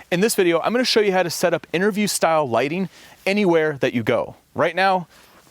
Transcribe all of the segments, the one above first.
In this video, I'm gonna show you how to set up interview style lighting anywhere that you go. Right now,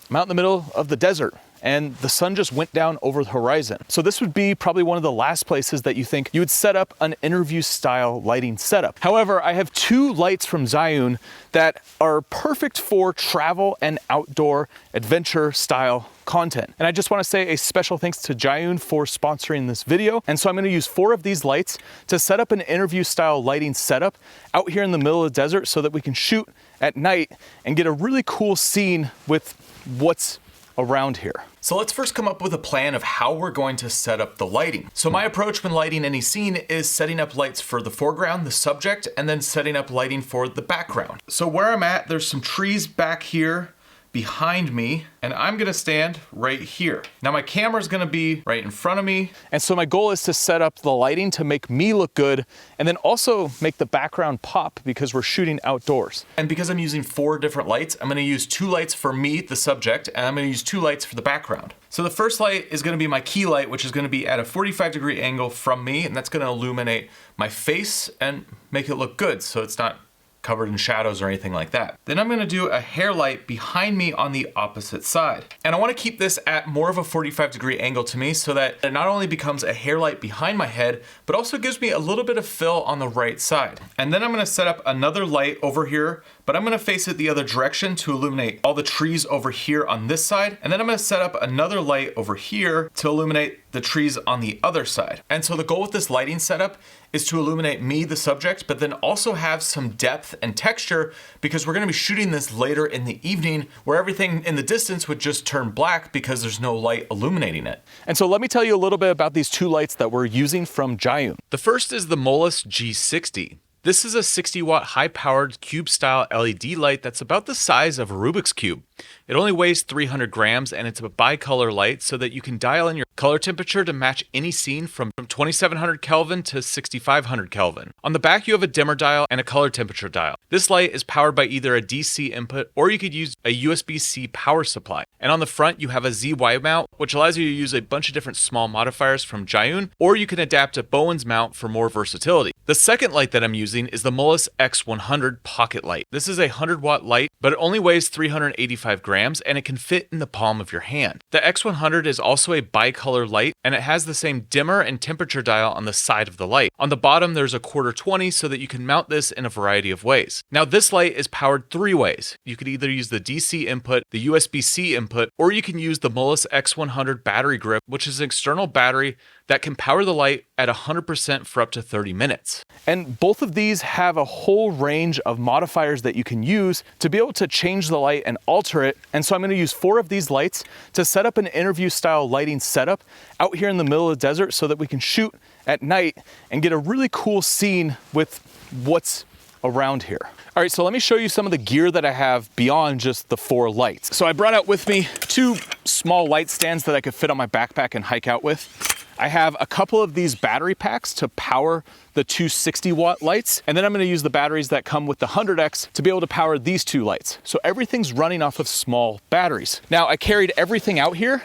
I'm out in the middle of the desert and the sun just went down over the horizon. So this would be probably one of the last places that you think you would set up an interview style lighting setup. However, I have two lights from Zhiyun that are perfect for travel and outdoor adventure style content. And I just want to say a special thanks to Zhiyun for sponsoring this video. And so I'm going to use 4 of these lights to set up an interview style lighting setup out here in the middle of the desert so that we can shoot at night and get a really cool scene with what's around here. So let's first come up with a plan of how we're going to set up the lighting. So my approach when lighting any scene is setting up lights for the foreground, the subject, and then setting up lighting for the background. So where I'm at, there's some trees back here behind me, and I'm gonna stand right here. Now my camera's gonna be right in front of me. And so my goal is to set up the lighting to make me look good and then also make the background pop because we're shooting outdoors. And because I'm using 4 different lights, I'm gonna use 2 lights for me, the subject, and I'm gonna use 2 lights for the background. So the first light is gonna be my key light, which is gonna be at a 45-degree angle from me, and that's gonna illuminate my face and make it look good so it's not covered in shadows or anything like that. Then I'm gonna do a hair light behind me on the opposite side. And I wanna keep this at more of a 45-degree angle to me so that it not only becomes a hair light behind my head, but also gives me a little bit of fill on the right side. And then I'm gonna set up another light over here, but I'm gonna face it the other direction to illuminate all the trees over here on this side. And then I'm gonna set up another light over here to illuminate the trees on the other side. And so the goal with this lighting setup is to illuminate me, the subject, but then also have some depth and texture because we're gonna be shooting this later in the evening where everything in the distance would just turn black because there's no light illuminating it. And so let me tell you a little bit about these 2 lights that we're using from Zhiyun. The first is the Zhiyun G60. This is a 60-watt high-powered cube-style LED light that's about the size of a Rubik's Cube. It only weighs 300 grams and it's a bicolor light so that you can dial in your color temperature to match any scene from 2700 Kelvin to 6500 Kelvin. On the back you have a dimmer dial and a color temperature dial. This light is powered by either a DC input or you could use a USB-C power supply. And on the front you have a ZY mount which allows you to use a bunch of different small modifiers from Zhiyun, or you can adapt a Bowen's mount for more versatility. The second light that I'm using is the Zhiyun X100 Pocket Light. This is a 100-watt light, but it only weighs 385 grams and it can fit in the palm of your hand. The X100 is also a bicolor light and it has the same dimmer and temperature dial on the side of the light. On the bottom there's a 1/4-20 so that you can mount this in a variety of ways. Now this light is powered 3 ways. You could either use the DC input, the USB-C input, or you can use the Zhiyun X100 battery grip, which is an external battery that can power the light at 100% for up to 30 minutes. And both of these have a whole range of modifiers that you can use to be able to change the light and alter it. And so I'm gonna use 4 of these lights to set up an interview style lighting setup out here in the middle of the desert so that we can shoot at night and get a really cool scene with what's around here. All right, so let me show you some of the gear that I have beyond just the 4 lights. So I brought out with me 2 small light stands that I could fit on my backpack and hike out with. I have a couple of these battery packs to power the 2 60-watt lights, and then I'm gonna use the batteries that come with the 100X to be able to power these 2 lights. So everything's running off of small batteries. Now, I carried everything out here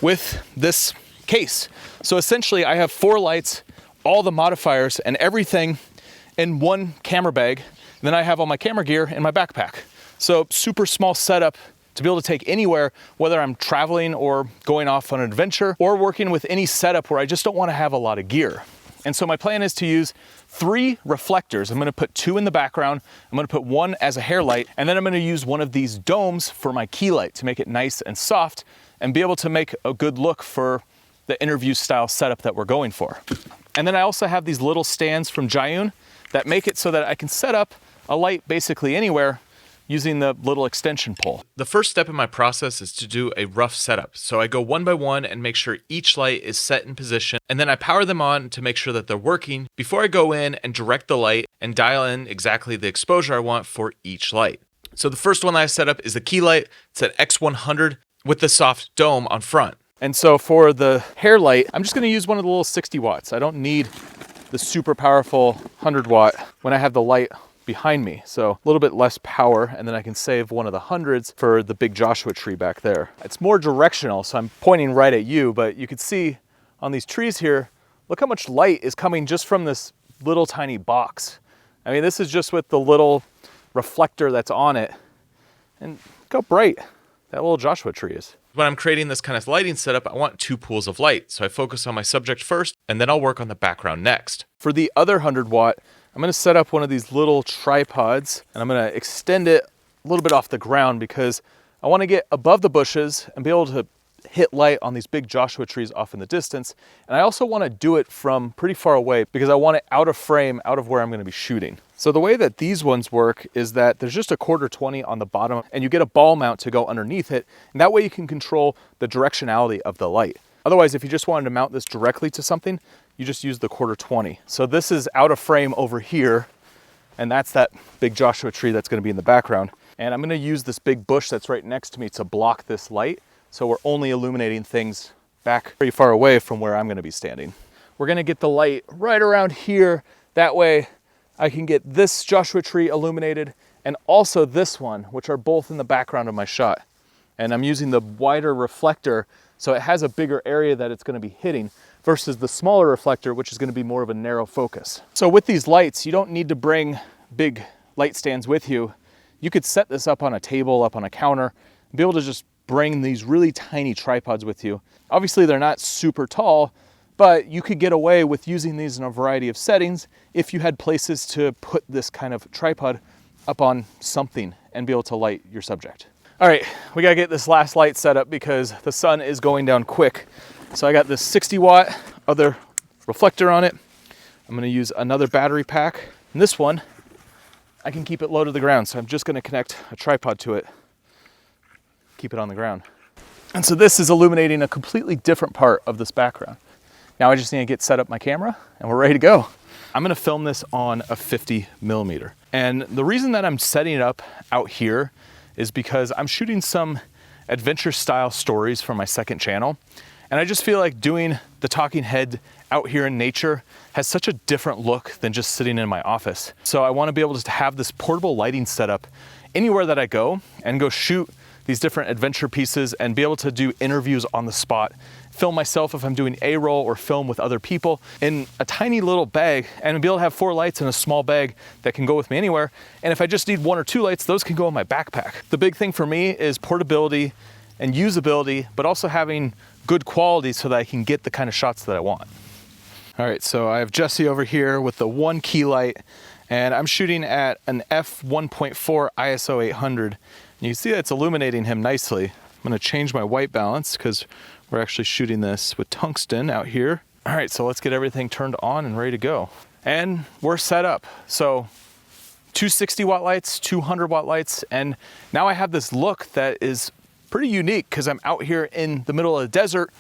with this case. So essentially, I have 4 lights, all the modifiers, and everything in one camera bag. And then I have all my camera gear in my backpack. So super small setup to be able to take anywhere, whether I'm traveling or going off on an adventure or working with any setup where I just don't want to have a lot of gear. And so my plan is to use 3 reflectors. I'm going to put 2 in the background. I'm going to put 1 as a hair light, and then I'm going to use one of these domes for my key light to make it nice and soft and be able to make a good look for the interview style setup that we're going for. And then I also have these little stands from Zhiyun that make it so that I can set up a light basically anywhere using the little extension pole. The first step in my process is to do a rough setup. So I go one by one and make sure each light is set in position, and then I power them on to make sure that they're working before I go in and direct the light and dial in exactly the exposure I want for each light. So the first one that I set up is the key light. It's an X100 with the soft dome on front. And so for the hair light, I'm just gonna use one of the little 60 watts. I don't need the super powerful 100 watt when I have the light behind me. So a little bit less power, and then I can save one of the 100s for the big Joshua tree back there. It's more directional, so I'm pointing right at you, but you could see on these trees here, look how much light is coming just from this little tiny box. I mean, this is just with the little reflector that's on it. And look how bright that little Joshua tree is. When I'm creating this kind of lighting setup, I want 2 pools of light. So I focus on my subject first, and then I'll work on the background next. For the other 100 watt, I'm gonna set up one of these little tripods, and I'm gonna extend it a little bit off the ground because I wanna get above the bushes and be able to hit light on these big Joshua trees off in the distance. And I also wanna do it from pretty far away because I want it out of frame, out of where I'm gonna be shooting. So the way that these ones work is that there's just a 1/4-20 on the bottom, and you get a ball mount to go underneath it. And that way you can control the directionality of the light. Otherwise, if you just wanted to mount this directly to something, you just use the 1/4-20. So this is out of frame over here, and that's that big Joshua tree that's gonna be in the background. And I'm gonna use this big bush that's right next to me to block this light. So we're only illuminating things back pretty far away from where I'm gonna be standing. We're gonna get the light right around here. That way I can get this Joshua tree illuminated and also this one, which are both in the background of my shot. And I'm using the wider reflector, so it has a bigger area that it's gonna be hitting versus the smaller reflector, which is gonna be more of a narrow focus. So with these lights, you don't need to bring big light stands with you. You could set this up on a table, up on a counter, and be able to just bring these really tiny tripods with you. Obviously, they're not super tall, but you could get away with using these in a variety of settings if you had places to put this kind of tripod up on something and be able to light your subject. All right, we gotta get this last light set up because the sun is going down quick. So I got this 60 watt other reflector on it. I'm gonna use another battery pack. And this one, I can keep it low to the ground. So I'm just gonna connect a tripod to it, keep it on the ground. And so this is illuminating a completely different part of this background. Now I just need to get set up my camera and we're ready to go. I'm gonna film this on a 50mm. And the reason that I'm setting it up out here is because I'm shooting some adventure style stories for my second channel. And I just feel like doing the talking head out here in nature has such a different look than just sitting in my office. So I wanna be able to have this portable lighting setup anywhere that I go and go shoot these different adventure pieces and be able to do interviews on the spot, film myself if I'm doing A-roll or film with other people in a tiny little bag, and be able to have 4 lights in a small bag that can go with me anywhere. And if I just need 1 or 2 lights, those can go in my backpack. The big thing for me is portability and usability, but also having good quality so that I can get the kind of shots that I want. All right, so I have Jesse over here with the 1 key light, and I'm shooting at an f1.4 ISO 800. And you can see that it's illuminating him nicely. I'm gonna change my white balance because we're actually shooting this with tungsten out here. All right, so let's get everything turned on and ready to go. And we're set up. So 2 60 watt lights, 200 watt lights, and now I have this look that is pretty unique because I'm out here in the middle of the desert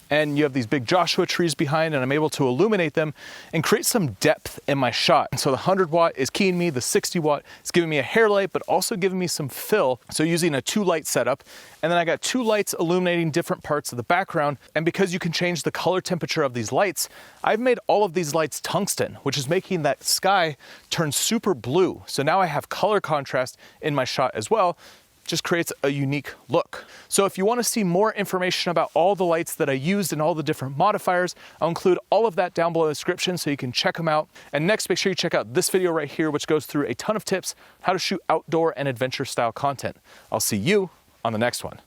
and you have these big Joshua trees behind, and I'm able to illuminate them and create some depth in my shot. And so the 100 watt is keying me, the 60 watt is giving me a hair light, but also giving me some fill. So using a 2 light setup, and then I got 2 lights illuminating different parts of the background. And because you can change the color temperature of these lights, I've made all of these lights tungsten, which is making that sky turn super blue. So now I have color contrast in my shot as well. Just creates a unique look. So if you want to see more information about all the lights that I used and all the different modifiers, I'll include all of that down below in the description so you can check them out. And next, make sure you check out this video right here, which goes through a ton of tips how to shoot outdoor and adventure style content. I'll see you on the next one.